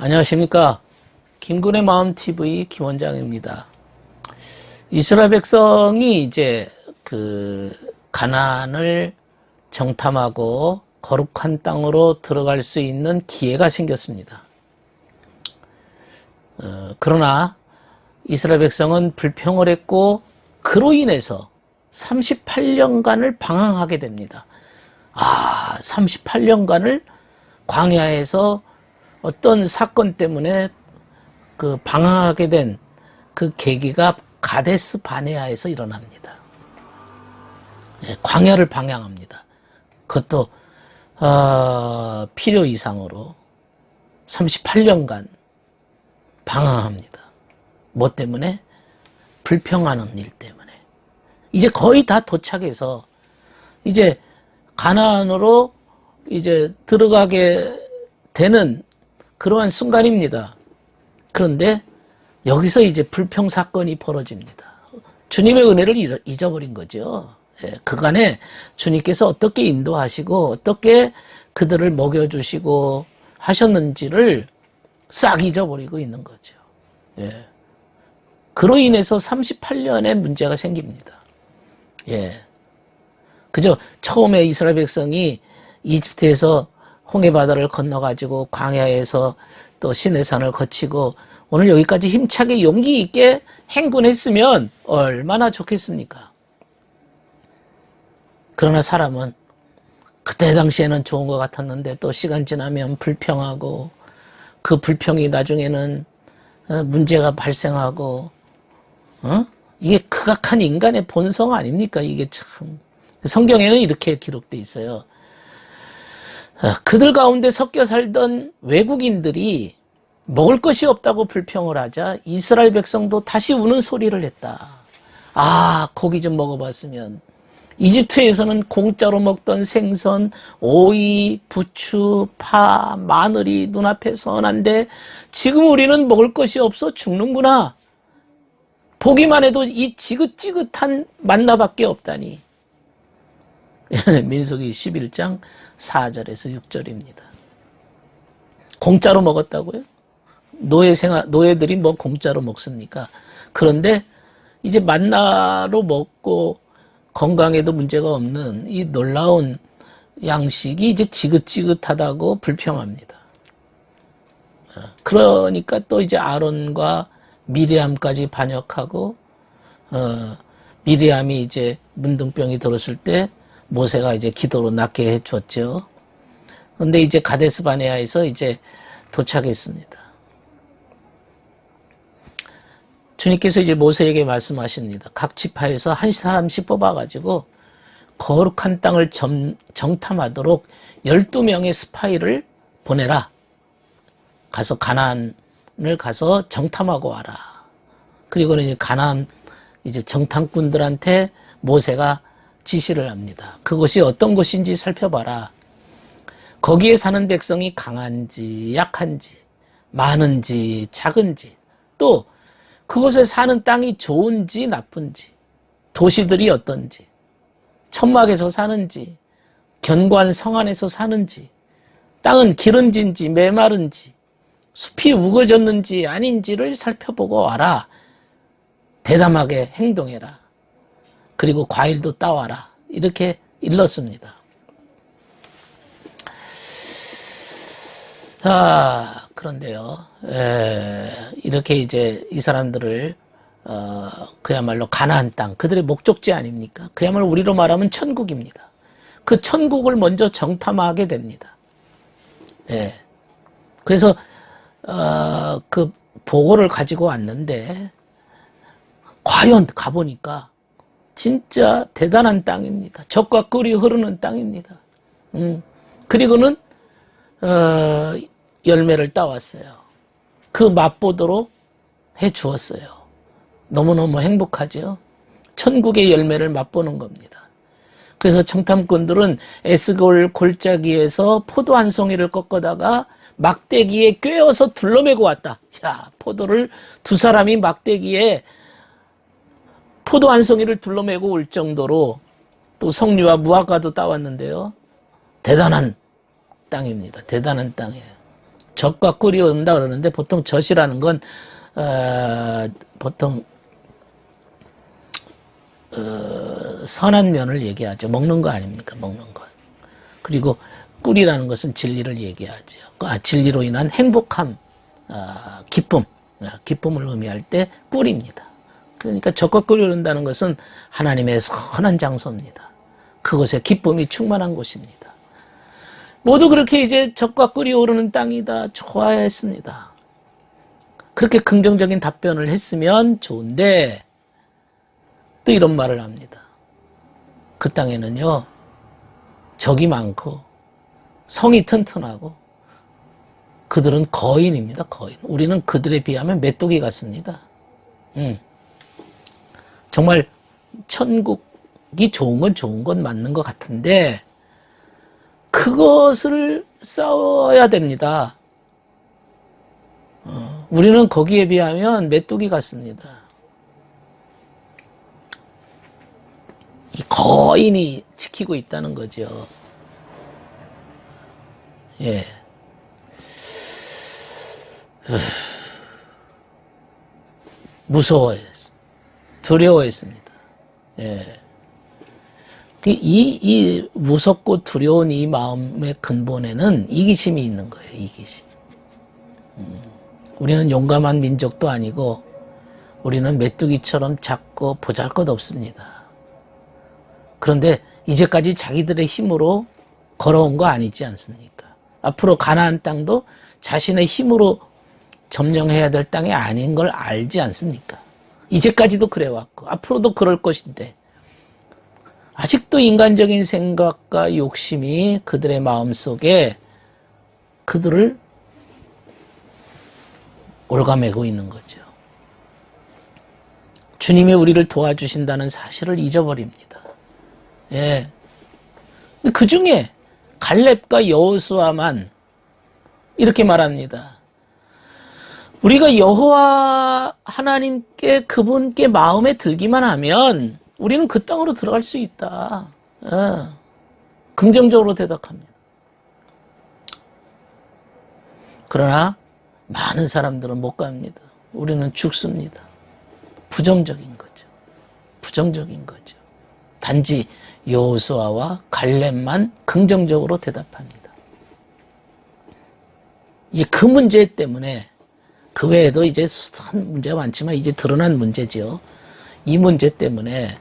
안녕하십니까. 김군의 마음TV 김원장입니다. 이스라엘 백성이 이제 가나안을 정탐하고 거룩한 땅으로 들어갈 수 있는 기회가 생겼습니다. 그러나 이스라엘 백성은 불평을 했고 그로 인해서 38년간을 방황하게 됩니다. 38년간을 광야에서 어떤 사건 때문에 방황하게 된 그 계기가 가데스 바네아에서 일어납니다. 광야를 방황합니다. 그것도 필요 이상으로 38년간 방황합니다. 뭐 때문에? 불평하는 일 때문에. 이제 거의 다 도착해서 이제 가나안으로 이제 들어가게 되는 그러한 순간입니다. 그런데 여기서 이제 불평 사건이 벌어집니다. 주님의 은혜를 잊어버린 거죠. 그간에 주님께서 어떻게 인도하시고 어떻게 그들을 먹여주시고 하셨는지를 싹 잊어버리고 있는 거죠. 그로 인해서 38년의 문제가 생깁니다. 그죠? 처음에 이스라엘 백성이 이집트에서 홍해바다를 건너가지고 광야에서 또 시내산을 거치고 오늘 여기까지 힘차게 용기 있게 행군했으면 얼마나 좋겠습니까? 그러나 사람은 그때 당시에는 좋은 것 같았는데 또 시간 지나면 불평하고 그 불평이 나중에는 문제가 발생하고 이게 극악한 인간의 본성 아닙니까? 이게 참 성경에는 이렇게 기록돼 있어요. 그들 가운데 섞여 살던 외국인들이 먹을 것이 없다고 불평을 하자 이스라엘 백성도 다시 우는 소리를 했다. 고기 좀 먹어봤으면. 이집트에서는 공짜로 먹던 생선, 오이, 부추, 파, 마늘이 눈앞에 선한데 지금 우리는 먹을 것이 없어 죽는구나. 보기만 해도 이 지긋지긋한 만나밖에 없다니. 민수기 11장 4절에서 6절입니다. 공짜로 먹었다고요? 노예들이 뭐 공짜로 먹습니까? 그런데 이제 만나로 먹고 건강에도 문제가 없는 이 놀라운 양식이 이제 지긋지긋하다고 불평합니다. 그러니까 또 이제 아론과 미리암까지 반역하고 미리암이 이제 문둥병이 들었을 때 모세가 이제 기도로 낫게 해줬죠. 그런데 이제 가데스 바네아에서 이제 도착했습니다. 주님께서 이제 모세에게 말씀하십니다. 각 지파에서 한 사람씩 뽑아가지고 거룩한 땅을 정탐하도록 12명의 스파이를 보내라. 가서 가나안을 가서 정탐하고 와라. 그리고는 이제 가나안 이제 정탐꾼들한테 모세가 지시를 합니다. 그곳이 어떤 곳인지 살펴봐라. 거기에 사는 백성이 강한지 약한지 많은지 작은지 또 그곳에 사는 땅이 좋은지 나쁜지 도시들이 어떤지 천막에서 사는지 견고한 성 안에서 사는지 땅은 기름진지 메마른지 숲이 우거졌는지 아닌지를 살펴보고 와라. 대담하게 행동해라. 그리고 과일도 따와라. 이렇게 일렀습니다. 그런데요, 이렇게 이제 이 사람들을, 그야말로 가나안 땅, 그들의 목적지 아닙니까? 그야말로 우리로 말하면 천국입니다. 그 천국을 먼저 정탐하게 됩니다. 그래서, 그 보고를 가지고 왔는데, 과연 가보니까, 진짜 대단한 땅입니다. 젖과 꿀이 흐르는 땅입니다. 그리고는, 열매를 따왔어요. 그 맛보도록 해 주었어요. 너무너무 행복하죠. 천국의 열매를 맛보는 겁니다. 그래서 청탐꾼들은 에스골 골짜기에서 포도 한 송이를 꺾어다가 막대기에 꿰어서 둘러매고 왔다. 포도를 두 사람이 막대기에 포도 한 송이를 둘러매고 올 정도로 또 석류와 무화과도 따왔는데요. 대단한 땅입니다. 대단한 땅이에요. 젖과 꿀이 온다 그러는데 보통 젖이라는 건 보통 선한 면을 얘기하죠. 먹는 거 아닙니까? 먹는 거. 그리고 꿀이라는 것은 진리를 얘기하죠. 진리로 인한 행복함, 기쁨, 기쁨을 의미할 때 꿀입니다. 그러니까 젖과 꿀이 오른다는 것은 하나님의 선한 장소입니다. 그곳에 기쁨이 충만한 곳입니다. 모두 그렇게 이제 젖과 꿀이 오르는 땅이다. 좋아했습니다. 그렇게 긍정적인 답변을 했으면 좋은데 또 이런 말을 합니다. 그 땅에는요, 적이 많고 성이 튼튼하고 그들은 거인입니다. 거인. 우리는 그들에 비하면 메뚜기 같습니다. 정말 천국이 좋은 건 좋은 건 맞는 것 같은데 그것을 싸워야 됩니다. 우리는 거기에 비하면 메뚜기 같습니다. 이 거인이 지키고 있다는 거죠. 예. 무서워했습니다. 두려워했습니다. 예. 이 무섭고 두려운 이 마음의 근본에는 이기심이 있는 거예요. 이기심. 우리는 용감한 민족도 아니고 우리는 메뚜기처럼 작고 보잘것없습니다. 그런데 이제까지 자기들의 힘으로 걸어온 거 아니지 않습니까? 앞으로 가나안 땅도 자신의 힘으로 점령해야 될 땅이 아닌 걸 알지 않습니까? 이제까지도 그래왔고 앞으로도 그럴 것인데 아직도 인간적인 생각과 욕심이 그들의 마음속에 그들을 올가매고 있는 거죠. 주님이 우리를 도와주신다는 사실을 잊어버립니다. 예. 그 중에 갈렙과 여호수아만 이렇게 말합니다. 우리가 여호와 하나님께 그분께 마음에 들기만 하면 우리는 그 땅으로 들어갈 수 있다. 긍정적으로 대답합니다. 그러나 많은 사람들은 못 갑니다. 우리는 죽습니다. 부정적인 거죠. 부정적인 거죠. 단지 여호수아와 갈렙만 긍정적으로 대답합니다. 이게 그 문제 때문에 그 외에도 이제 수많은 문제가 많지만 이제 드러난 문제죠. 이 문제 때문에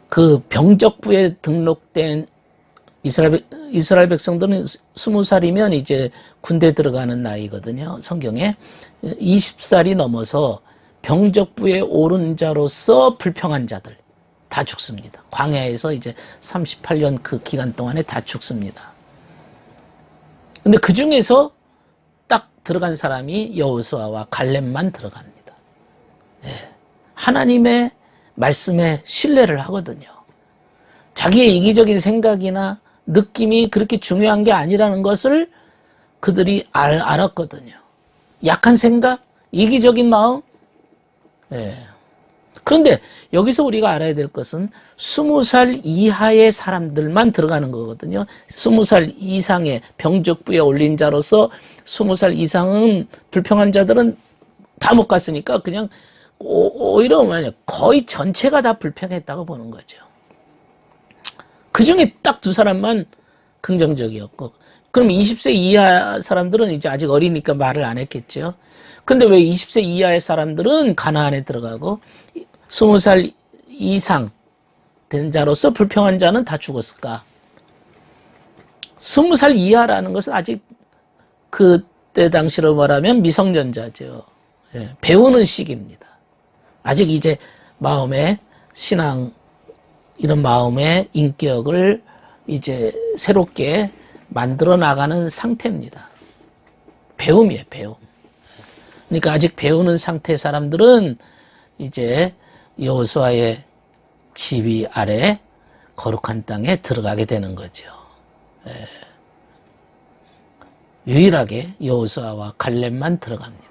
그 병적부에 등록된 이스라엘 백성들은 20살이면 이제 군대 들어가는 나이거든요. 성경에 20살이 넘어서 병적부에 오른 자로서 불평한 자들 다 죽습니다. 광야에서 이제 38년 그 기간 동안에 다 죽습니다. 근데 그 중에서 딱 들어간 사람이 여호수아와 갈렙만 들어갑니다. 예. 하나님의 말씀에 신뢰를 하거든요. 자기의 이기적인 생각이나 느낌이 그렇게 중요한 게 아니라는 것을 그들이 알았거든요. 약한 생각, 이기적인 마음. 예. 그런데 여기서 우리가 알아야 될 것은 20살 이하의 사람들만 들어가는 거거든요. 20살 이상의 병적부에 올린 자로서 20살 이상은 불평한 자들은 다 못 갔으니까 그냥 오히려 거의 전체가 다 불평했다고 보는 거죠. 그 중에 딱 두 사람만 긍정적이었고, 그럼 20세 이하 사람들은 이제 아직 어리니까 말을 안 했겠죠. 근데 왜 20세 이하의 사람들은 가나안에 들어가고 20살 이상 된 자로서 불평한 자는 다 죽었을까? 20살 이하라는 것은 아직 그때 당시로 말하면 미성년자죠. 예, 배우는 시기입니다. 아직 이제 마음의 신앙, 이런 마음의 인격을 이제 새롭게 만들어 나가는 상태입니다. 배움이에요, 배움. 그러니까 아직 배우는 상태 사람들은 이제 여호수아의 지휘 아래 거룩한 땅에 들어가게 되는 거죠. 예. 유일하게 여호수아와 갈렙만 들어갑니다.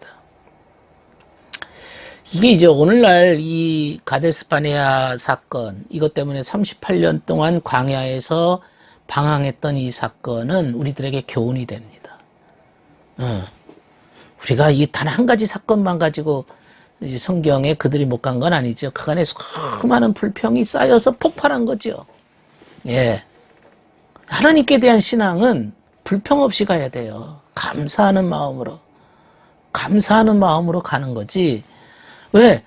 이게 이제 오늘날 이 가데스바네아 사건, 이것 때문에 38년 동안 광야에서 방황했던 이 사건은 우리들에게 교훈이 됩니다. 우리가 이 단 한 가지 사건만 가지고 이제 성경에 그들이 못 간 건 아니죠. 그간에 수많은 불평이 쌓여서 폭발한 거죠. 예. 하나님께 대한 신앙은 불평 없이 가야 돼요. 감사하는 마음으로 가는 거지. 왜?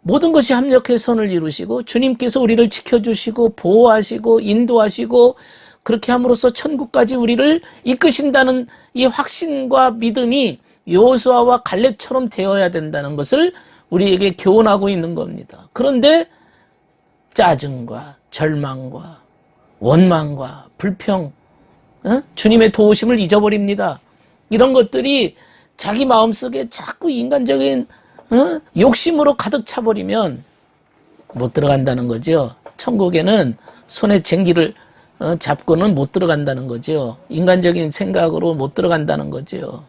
모든 것이 합력해 선을 이루시고 주님께서 우리를 지켜주시고 보호하시고 인도하시고 그렇게 함으로써 천국까지 우리를 이끄신다는 이 확신과 믿음이 여호수아와 갈렙처럼 되어야 된다는 것을 우리에게 교훈하고 있는 겁니다. 그런데 짜증과 절망과 원망과 불평, 주님의 도우심을 잊어버립니다. 이런 것들이 자기 마음속에 자꾸 인간적인 욕심으로 가득 차버리면 못 들어간다는 거죠. 천국에는 손에 쟁기를 잡고는 못 들어간다는 거죠. 인간적인 생각으로 못 들어간다는 거죠.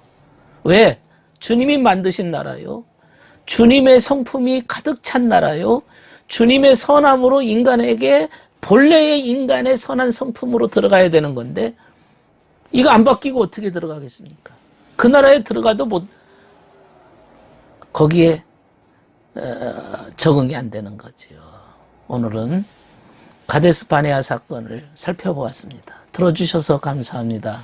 왜? 주님이 만드신 나라요. 주님의 성품이 가득 찬 나라요. 주님의 선함으로 인간에게 본래의 인간의 선한 성품으로 들어가야 되는 건데 이거 안 바뀌고 어떻게 들어가겠습니까? 그 나라에 들어가도 거기에 적응이 안 되는 거지요. 오늘은 가데스 바네아 사건을 살펴보았습니다. 들어주셔서 감사합니다.